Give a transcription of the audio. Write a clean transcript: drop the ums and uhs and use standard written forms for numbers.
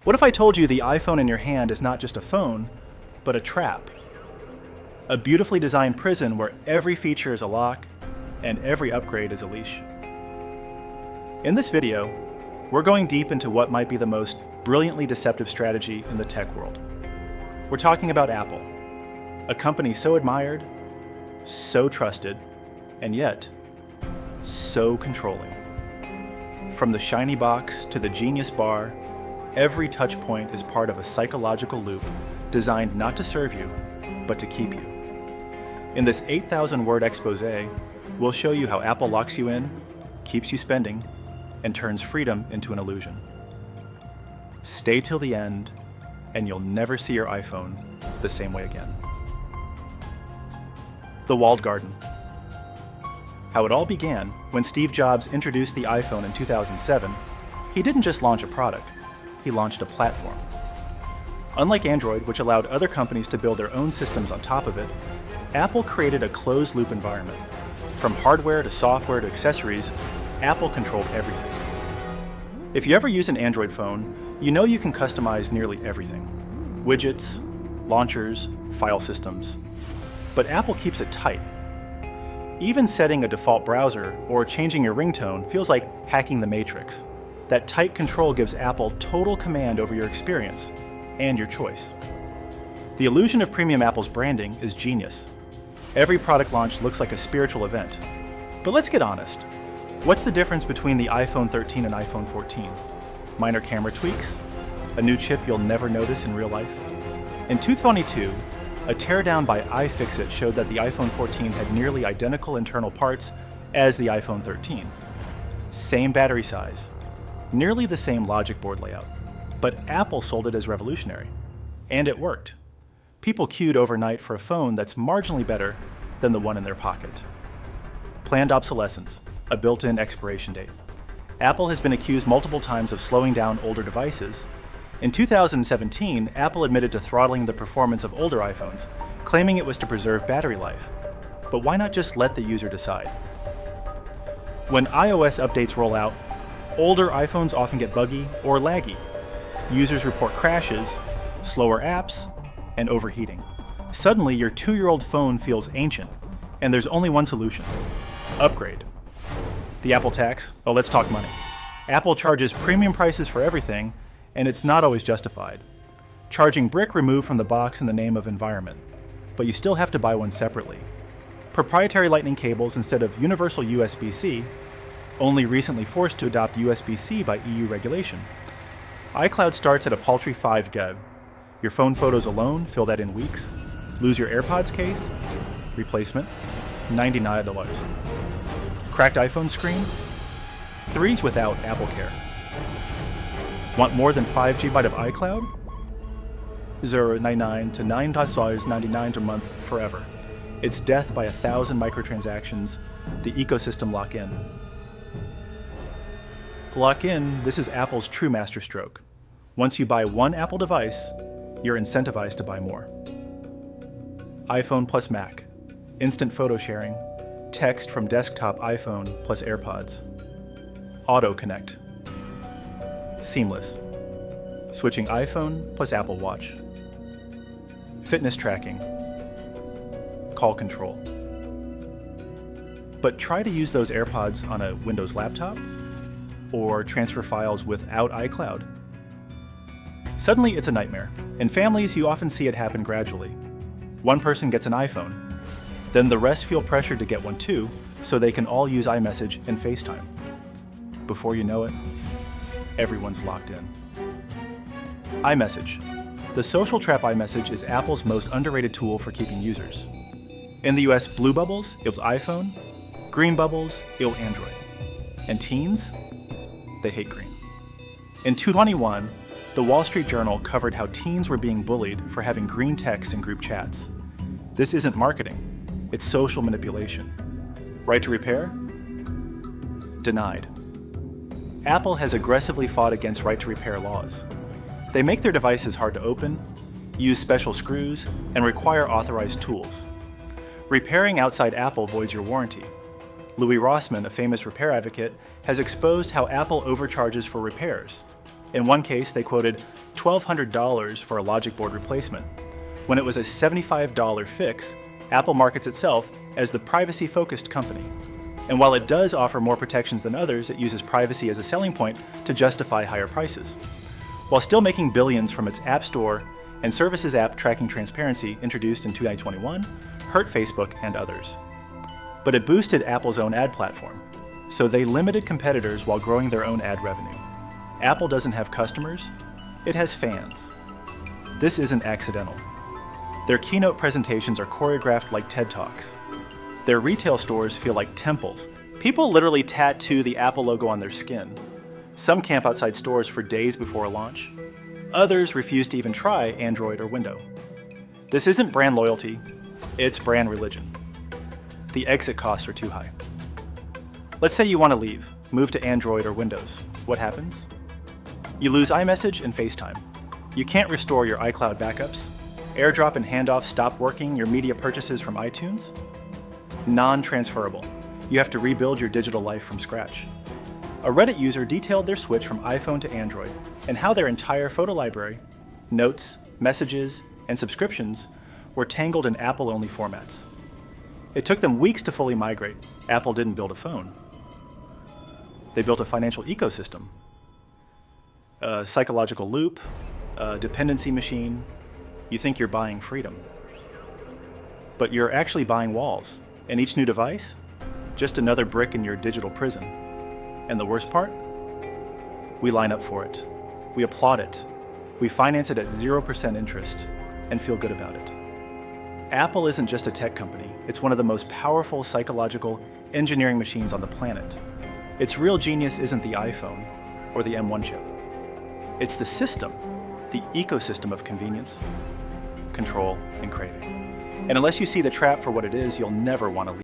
What if I told you the iPhone in your hand is not just a phone, but a trap? A beautifully designed prison where every feature is a lock and every upgrade is a leash. In this video, we're going deep into what might be the most brilliantly deceptive strategy in the tech world. We're talking about Apple, a company so admired, so trusted, and yet so controlling. From the shiny box to the genius bar, every touch point is part of a psychological loop designed not to serve you, but to keep you. In this 8,000-word expose, we'll show you how Apple locks you in, keeps you spending, and turns freedom into an illusion. Stay till the end, and you'll never see your iPhone the same way again. The walled garden. How it all began when Steve Jobs introduced the iPhone in 2007, he didn't just launch a product, he launched a platform. Unlike Android, which allowed other companies to build their own systems on top of it, Apple created a closed-loop environment. From hardware to software to accessories, Apple controlled everything. If you ever use an Android phone, you know you can customize nearly everything. Widgets, launchers, file systems. But Apple keeps it tight. Even setting a default browser or changing your ringtone feels like hacking the matrix. That tight control gives Apple total command over your experience and your choice. The illusion of premium Apple's branding is genius. Every product launch looks like a spiritual event. But let's get honest. What's the difference between the iPhone 13 and iPhone 14? Minor camera tweaks? A new chip you'll never notice in real life? In 2022, a teardown by iFixit showed that the iPhone 14 had nearly identical internal parts as the iPhone 13. Same battery size, nearly the same logic board layout. But Apple sold it as revolutionary. And it worked. People queued overnight for a phone that's marginally better than the one in their pocket. Planned obsolescence, a built-in expiration date. Apple has been accused multiple times of slowing down older devices. In 2017, Apple admitted to throttling the performance of older iPhones, claiming it was to preserve battery life. But why not just let the user decide? When iOS updates roll out, older iPhones often get buggy or laggy. Users report crashes, slower apps, and overheating. Suddenly, your 2-year-old phone feels ancient, and there's only one solution: upgrade. The Apple tax? Oh, let's talk money. Apple charges premium prices for everything, and it's not always justified. Charging brick removed from the box in the name of environment, but you still have to buy one separately. Proprietary Lightning cables instead of universal USB-C, only recently forced to adopt USB-C by EU regulation. iCloud starts at a paltry $5 Your phone photos alone fill that in weeks. Lose your AirPods case? Replacement? $99. Cracked iPhone screen? 3's without Apple Care. Want more than 5 GB of iCloud? $0.99 to $9.99 per month forever. It's death by 1,000 microtransactions. The ecosystem lock-in. Lock-in, this is Apple's true masterstroke. Once you buy one Apple device, you're incentivized to buy more. iPhone plus Mac, instant photo sharing, text from desktop iPhone plus AirPods. Auto Connect. Seamless. Switching iPhone plus Apple Watch. Fitness tracking. Call control. But try to use those AirPods on a Windows laptop or transfer files without iCloud. Suddenly, it's a nightmare. In families, you often see it happen gradually. One person gets an iPhone. Then the rest feel pressured to get one too, so they can all use iMessage and FaceTime. Before you know it, everyone's locked in. iMessage. The social trap iMessage is Apple's most underrated tool for keeping users. In the US, blue bubbles equals iPhone, green bubbles equal Android. And teens? They hate green. In 2021, the Wall Street Journal covered how teens were being bullied for having green text in group chats. This isn't marketing, it's social manipulation. Right to repair? Denied. Apple has aggressively fought against right to repair laws. They make their devices hard to open, use special screws, and require authorized tools. Repairing outside Apple voids your warranty. Louis Rossmann, a famous repair advocate, has exposed how Apple overcharges for repairs. In one case, they quoted $1,200 for a logic board replacement. When it was a $75 fix, Apple markets itself as the privacy-focused company. And while it does offer more protections than others, it uses privacy as a selling point to justify higher prices. While still making billions from its App Store and Services app tracking transparency introduced in 2021, hurt Facebook and others. But it boosted Apple's own ad platform, so they limited competitors while growing their own ad revenue. Apple doesn't have customers, it has fans. This isn't accidental. Their keynote presentations are choreographed like TED Talks. Their retail stores feel like temples. People literally tattoo the Apple logo on their skin. Some camp outside stores for days before a launch. Others refuse to even try Android or Windows. This isn't brand loyalty, it's brand religion. The exit costs are too high. Let's say you want to leave, move to Android or Windows. What happens? You lose iMessage and FaceTime. You can't restore your iCloud backups. AirDrop and handoff stop working your media purchases from iTunes. Non-transferable. You have to rebuild your digital life from scratch. A Reddit user detailed their switch from iPhone to Android and how their entire photo library, notes, messages, and subscriptions were tangled in Apple-only formats. It took them weeks to fully migrate. Apple didn't build a phone. They built a financial ecosystem, a psychological loop, a dependency machine. You think you're buying freedom, but you're actually buying walls. And each new device, just another brick in your digital prison. And the worst part? We line up for it. We applaud it. We finance it at 0% interest and feel good about it. Apple isn't just a tech company. It's one of the most powerful psychological engineering machines on the planet. Its real genius isn't the iPhone or the M1 chip. It's the system, the ecosystem of convenience, control, and craving. And unless you see the trap for what it is, you'll never want to leave.